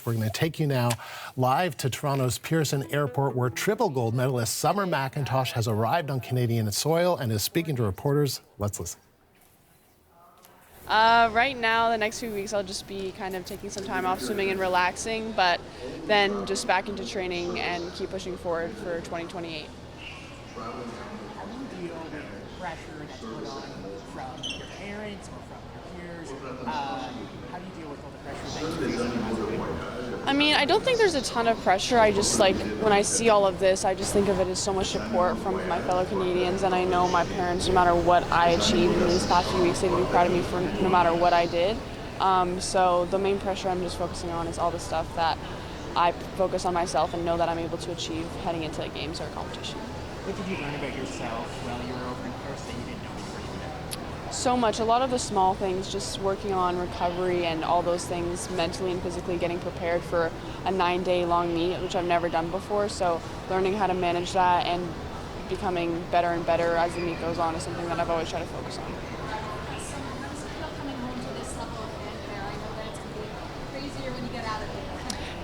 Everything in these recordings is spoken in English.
We're going to take you now live to Toronto's Pearson Airport, where triple gold medalist Summer McIntosh has arrived on Canadian soil and is speaking to reporters. Let's listen. Right now, the next few weeks, I'll just be kind of taking some time off swimming and relaxing, but then just back into training and keep pushing forward for 2028. How do you deal with pressure that's put on from your parents or from your peers? How do you deal with all the pressure that you face as a player? I mean, I don't think there's a ton of pressure. I just when I see all of this, I just think of it as so much support from my fellow Canadians, and I know my parents, no matter what I achieved in these past few weeks, they'd be proud of me for no matter what I did. So the main pressure I'm just focusing on is all the stuff that I focus on myself and know that I'm able to achieve heading into games or competition. What did you learn about yourself while you were over in Pearson you didn't know you were doing? So much. A lot of the small things, just working on recovery and all those things, mentally and physically getting prepared for a 9-day long meet, which I've never done before. So learning how to manage that and becoming better and better as the meet goes on is something that I've always tried to focus on.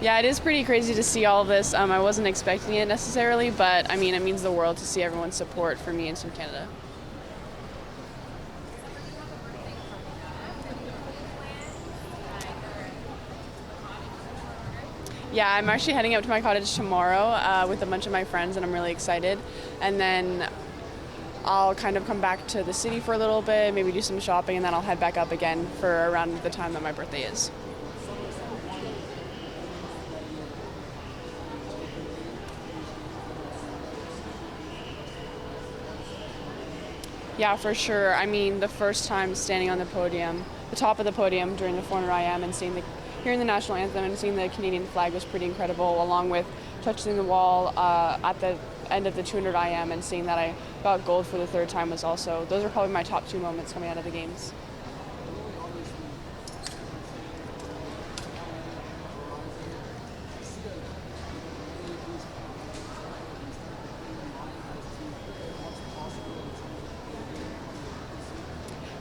Yeah, it is pretty crazy to see all of this. I wasn't expecting it necessarily, but I mean, it means the world to see everyone's support for me and Team Canada. Yeah, I'm actually heading up to my cottage tomorrow with a bunch of my friends, and I'm really excited. And then I'll kind of come back to the city for a little bit, maybe do some shopping, and then I'll head back up again for around the time that my birthday is. Yeah, for sure. I mean, the first time standing on the podium, the top of the podium during the 400 IM and hearing the national anthem and seeing the Canadian flag was pretty incredible, along with touching the wall at the end of the 200 IM and seeing that I got gold for the third time was also, those are probably my top 2 moments coming out of the games.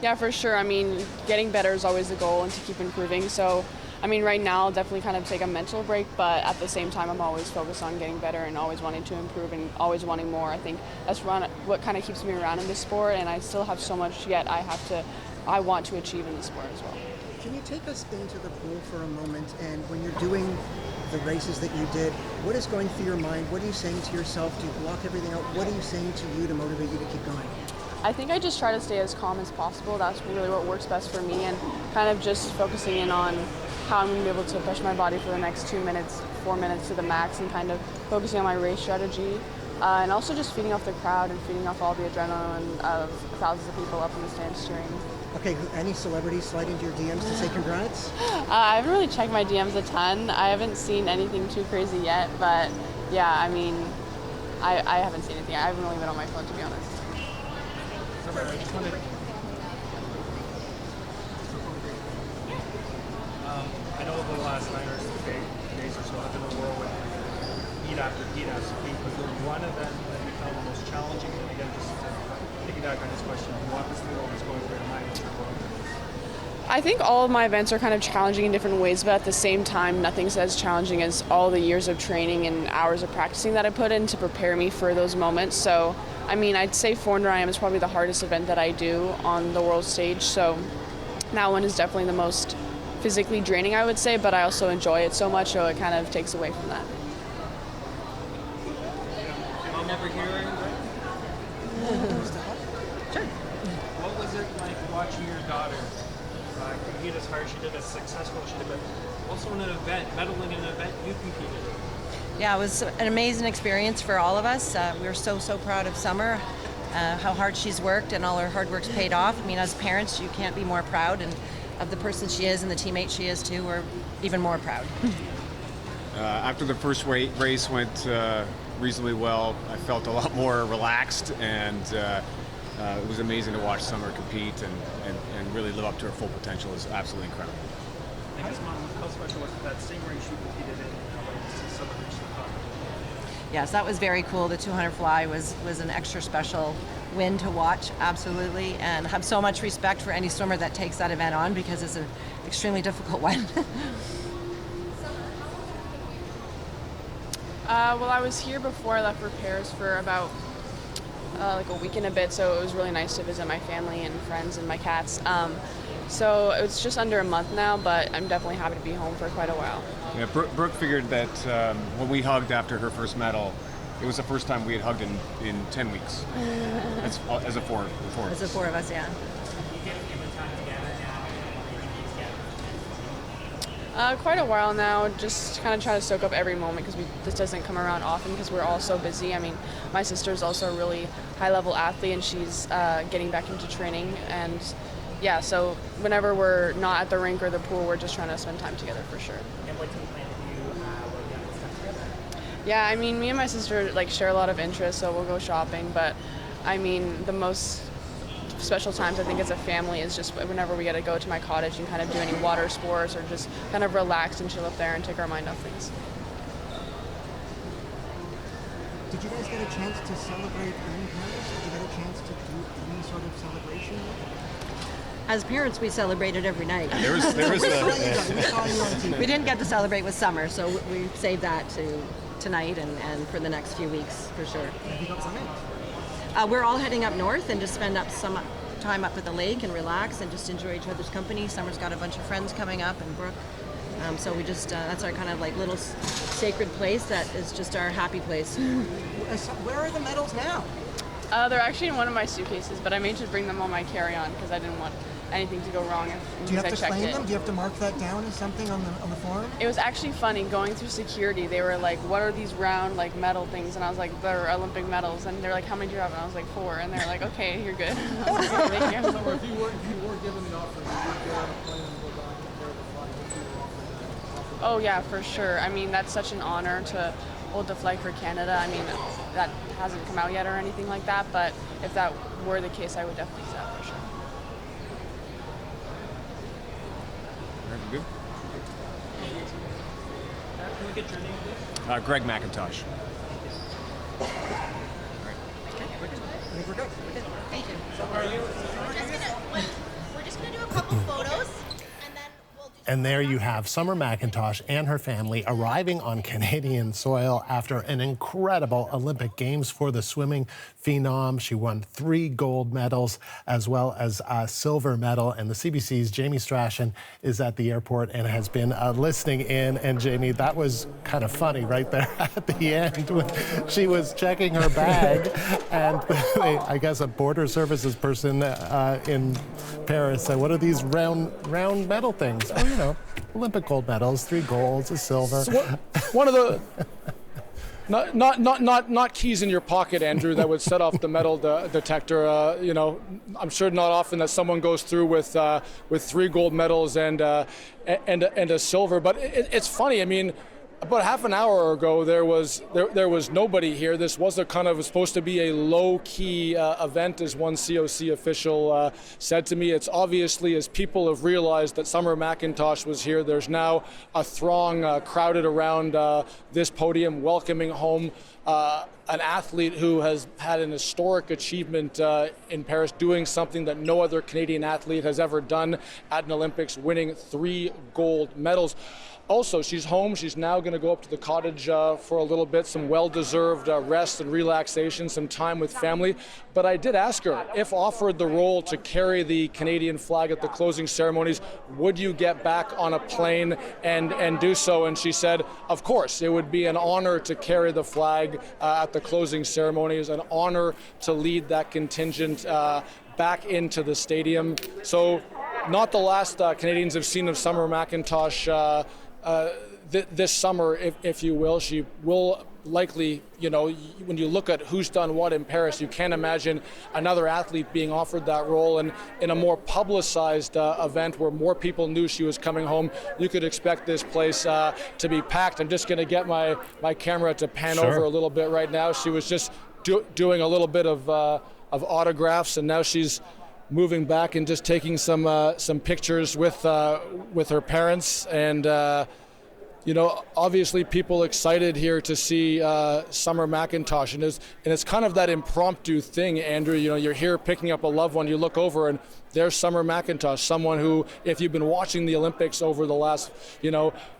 Yeah, for sure. I mean, getting better is always the goal and to keep improving. So, I mean, right now I'll definitely kind of take a mental break, but at the same time I'm always focused on getting better and always wanting to improve and always wanting more. I think that's what kind of keeps me around in this sport, and I still have so much yet I want to achieve in the sport as well. Can you take us into the pool for a moment, and when you're doing the races that you did, what is going through your mind? What are you saying to yourself? Do you block everything out? What are you saying to you to motivate you to keep going? I think I just try to stay as calm as possible. That's really what works best for me, and kind of just focusing in on how I'm going to be able to push my body for the next 2 minutes, 4 minutes to the max, and kind of focusing on my race strategy, and also just feeding off the crowd and feeding off all the adrenaline of thousands of people up in the stands cheering. Okay, any celebrities slide into your DMs to say congrats? I haven't really checked my DMs a ton. I haven't seen anything too crazy yet, but yeah, I mean, I haven't seen anything. I haven't really been on my phone, to be honest. Summer, I just wanted I know the last 9 or 10 days or so have been a whirlwind, heat after heat after heat. Was there one event that you found the most challenging? And again, just to piggyback on this question, what was the was going through your mind as you're going through this? I think all of my events are kind of challenging in different ways, but at the same time, nothing's as challenging as all the years of training and hours of practicing that I put in to prepare me for those moments. So, I mean, I'd say 400 IM is probably the hardest event that I do on the world stage. So that one is definitely the most physically draining, I would say, but I also enjoy it so much, so it kind of takes away from that. I'll never hear Sure. What was it like watching your daughter compete as hard? She did as successful as she did, but also in an event, medaling in an event you competed in. Yeah, it was an amazing experience for all of us. We were so proud of Summer, how hard she's worked, and all her hard work's paid off. I mean, as parents, you can't be more proud, and of the person she is and the teammate she is too. We're even more proud. After the first race went reasonably well, I felt a lot more relaxed, and it was amazing to watch Summer compete and really live up to her full potential. It was absolutely incredible. I guess, Mom, how special was that same race you competed in? Yes, that was very cool. The 200 fly was an extra special win to watch, absolutely, and have so much respect for any swimmer that takes that event on because it's an extremely difficult one. Well, I was here before I left for Paris for about like a week and a bit, so it was really nice to visit my family and friends and my cats. So it's just under a month now, but I'm definitely happy to be home for quite a while. Yeah, Brooke figured that when we hugged after her first medal, it was the first time we had hugged in 10 weeks. As a four. As the four of us, yeah. Quite a while now, just kind of try to soak up every moment because this doesn't come around often because we're all so busy. I mean, my sister's also a really high-level athlete and she's getting back into training. And yeah, so whenever we're not at the rink or the pool, we're just trying to spend time together for sure. And what do you plan to do while you have this stuff together? Yeah, I mean, me and my sister share a lot of interests, so we'll go shopping. But I mean, the most special times I think as a family is just whenever we get to go to my cottage and kind of do any water sports or just kind of relax and chill up there and take our mind off things. Did you guys get a chance to celebrate in Paris? Did you get a chance to do any sort of celebration? As parents, we celebrated every night. There was We saw you on TV. We didn't get to celebrate with Summer, so we saved that to tonight and for the next few weeks for sure. Have you got something? We're all heading up north and just spend up some time up at the lake and relax and just enjoy each other's company. Summer's got a bunch of friends coming up and Brooke. So we just, that's our kind of like little sacred place that is just our happy place. Where are the medals now? They're actually in one of my suitcases, but I made sure to bring them on my carry-on because I didn't want anything to go wrong Do you have I to checked claim it. them? Do you have to mark that down as something on the form? It was actually funny going through security. They were like, "What are these round metal things?" And I was like, "They're Olympic medals." And they're like, "How many do you have?" And I was like, 4. And they're like, "Okay, you're good." I was like, "Thank you." So if you were given the offer, would you get on a plane and go back and carry the flag if you were offered that? Oh yeah, for sure. I mean, that's such an honor to hold the flag for Canada. I mean, that hasn't come out yet or anything like that, but if that were the case, I would definitely say that for sure. Good. Can we get your name, please? Greg McIntosh. I think we're good. Thank you. We're just gonna do a couple photos, and then we'll do. And there you have Summer McIntosh and her family arriving on Canadian soil after an incredible Olympic Games for the swimming phenom. She won 3 gold medals as well as a silver medal. And the CBC's Jamie Strachan is at the airport and has been listening in. And Jamie, that was kind of funny right there at the end when she was checking her bag. And I guess a border services person in Paris said, "What are these round medal things?" Oh, you know, Olympic gold medals, 3 golds, a silver. One of the not keys in your pocket, Andrew, that would set off the metal detector. You know, I'm sure not often that someone goes through with 3 gold medals and a silver. But it's funny. I mean, about half an hour ago, there was nobody here. This was supposed to be a low-key event, as one COC official said to me. It's obviously, as people have realized that Summer McIntosh was here, there's now a throng crowded around this podium, welcoming home an athlete who has had an historic achievement in Paris, doing something that no other Canadian athlete has ever done at an Olympics, winning 3 gold medals. Also, she's home. She's now going to go up to the cottage for a little bit, some well-deserved rest and relaxation, some time with family. But I did ask her, if offered the role to carry the Canadian flag at the closing ceremonies, would you get back on a plane and do so? And she said, of course, it would be an honor to carry the flag at the closing ceremonies, an honor to lead that contingent back into the stadium. So not the last Canadians have seen of Summer McIntosh this summer, if you will. She will likely, you know, when you look at who's done what in Paris, you can't imagine another athlete being offered that role. And in a more publicized event where more people knew she was coming home, you could expect this place to be packed. I'm just going to get my camera to pan over a little bit right now. She was just doing a little bit of autographs, and now she's moving back and just taking some pictures with her parents. And Obviously people excited here to see Summer McIntosh, and it's kind of that impromptu thing, Andrew. You're here picking up a loved one, you look over and there's Summer McIntosh, someone who, if you've been watching the Olympics over the last,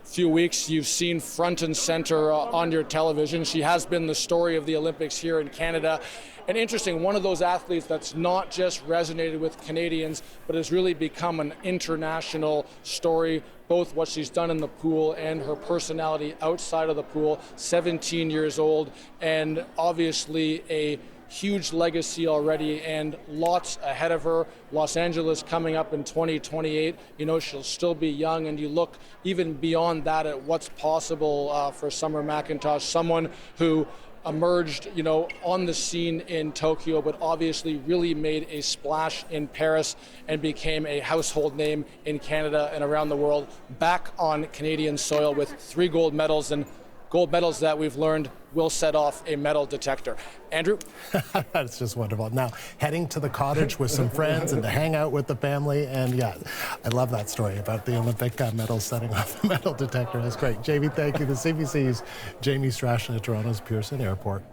few weeks, you've seen front and center on your television. She has been the story of the Olympics here in Canada. And interesting, one of those athletes that's not just resonated with Canadians, but has really become an international story, both what she's done in the pool and her personality outside of the pool. 17 years old, and obviously a huge legacy already and lots ahead of her. Los Angeles coming up in 2028. She'll still be young, and you look even beyond that at what's possible for Summer McIntosh, someone who emerged, on the scene in Tokyo, but obviously really made a splash in Paris and became a household name in Canada and around the world, back on Canadian soil with 3 gold medals, and gold medals that we've learned will set off a metal detector. Andrew? That's just wonderful. Now, heading to the cottage with some friends and to hang out with the family. And yeah, I love that story about the Olympic medals setting off a metal detector. That's great. Jamie, thank you. The CBC's Jamie Strachan at Toronto's Pearson Airport.